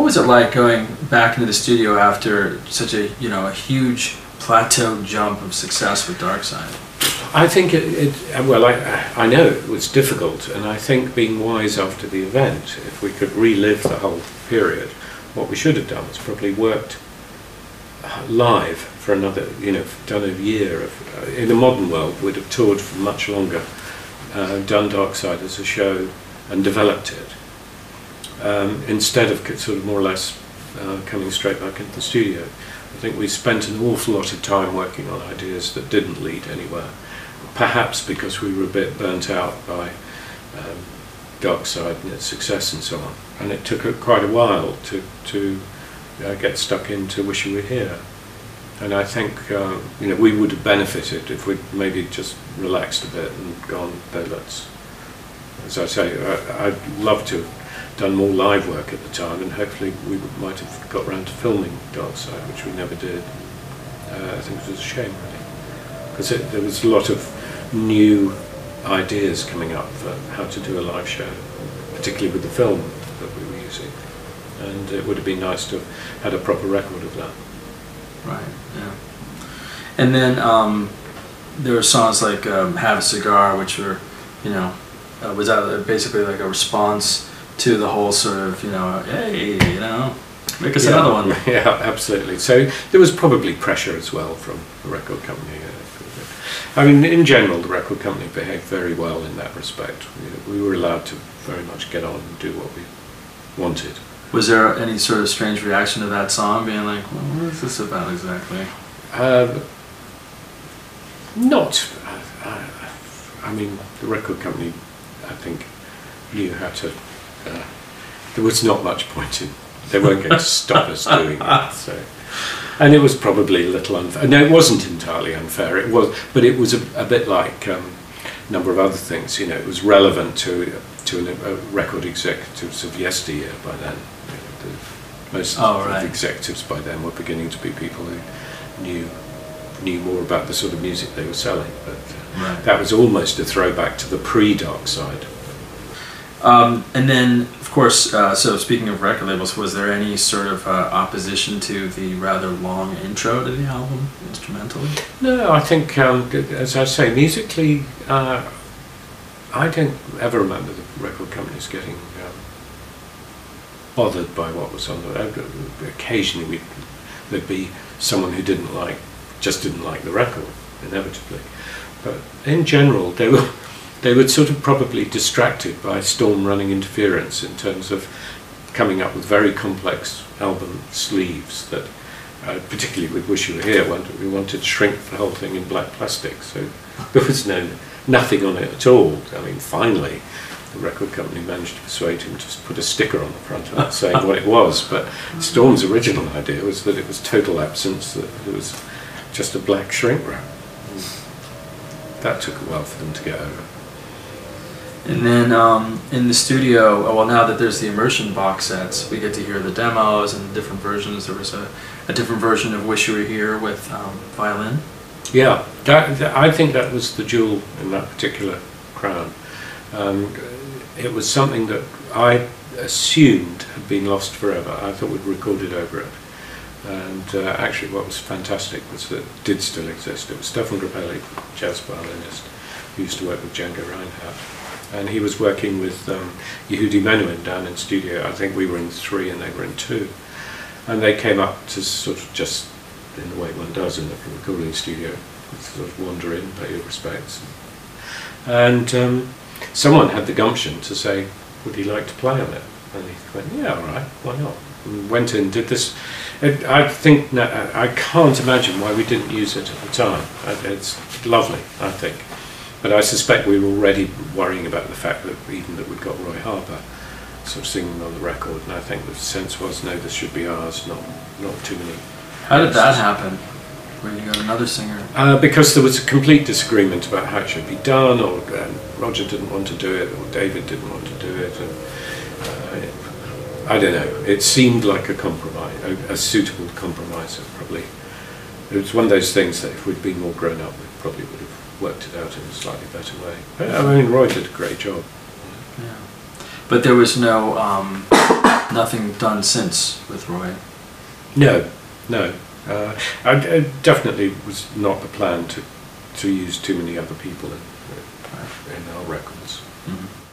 was it like going back into the studio after such a, you know, a huge plateau jump of success with Dark Side? I think well, I know it was difficult, and I think being wise after the event, if we could relive the whole period, what we should have done was probably worked live for another, you know, done a year of, in the modern world, we'd have toured for much longer, done Dark Side as a show and developed it, instead of sort of more or less coming straight back into the studio. I think we spent an awful lot of time working on ideas that didn't lead anywhere, perhaps because we were a bit burnt out by Dark Side and its success and so on. And it took quite a while to get stuck into Wish You Were Here. And I think you know, we would have benefited if we'd maybe just relaxed a bit and gone, no, let's, as I say, I'd love to have done more live work at the time, and hopefully we might have got around to filming Dark Side, which we never did. I think it was a shame, really, because there was a lot of new ideas coming up for how to do a live show, particularly with the film that we were using, and it would have been nice to have had a proper record of that. Right, yeah. And then there were songs like Have a Cigar, which were, you know, was that basically like a response to the whole sort of, you know, hey, you know, make us another one. Yeah, absolutely. So there was probably pressure as well from the record company. I mean, in general, the record company behaved very well in that respect. We were allowed to very much get on and do what we wanted. Was there any sort of strange reaction to that song, being like, well, what is this about exactly? Not. I mean, the record company, I think, knew how to. There was not much point in. They weren't going to stop us doing it. So, and it was probably a little unfair. No, it wasn't entirely unfair. It was, but it was a bit like a number of other things. You know, it was relevant to record executives of yesteryear by then. You know, most of the executives by then were beginning to be people who knew more about the sort of music they were selling. But that was almost a throwback to the pre-Dark Side. And then, of course, so speaking of record labels, was there any sort of opposition to the rather long intro to the album, instrumentally? No, I think, as I say, musically, I don't ever remember the record companies getting bothered by what was on the. Occasionally, there'd be someone who just didn't like the record, inevitably. But in general, they were sort of probably distracted by storm running interference in terms of coming up with very complex album sleeves that, particularly with Wish You Were Here, we wanted to shrink the whole thing in black plastic, so there was nothing on it at all. I mean, finally, the record company managed to persuade him to put a sticker on the front of it saying what it was, but Storm's original idea was that it was total absence, that it was just a black shrink wrap. That took a while for them to get over. And then in the studio, well, now that there's the immersion box sets, we get to hear the demos and different versions. There was a different version of Wish You Were Here with violin. Yeah, I think that was the jewel in that particular crown. It was something that I assumed had been lost forever. I thought we'd recorded over it. And actually what was fantastic was that it did still exist. It was Stefan Grappelli, jazz violinist, who used to work with Django Reinhardt. And he was working with Yehudi Menuhin down in studio. I think we were in 3 and they were in 2. And they came up to sort of just, in the way one does in a recording studio, sort of wander in, pay your respects. And someone had the gumption to say, would he like to play on it? And he went, yeah, all right, why not? And went in, did this. I think, I can't imagine why we didn't use it at the time. It's lovely, I think. But I suspect we were already worrying about the fact that even that we'd got Roy Harper sort of singing on the record, and I think the sense was, no, this should be ours, not too many. How did that happen, when you got another singer? Because there was a complete disagreement about how it should be done, or Roger didn't want to do it, or David didn't want to do it. And, I don't know, it seemed like a compromise, a suitable compromise. It was one of those things that if we'd been more grown up, we probably would have worked it out in a slightly better way. I mean, Roy did a great job. Yeah. But there was no nothing done since with Roy. No, no. I definitely was not the plan to use too many other people in our records. Mm-hmm.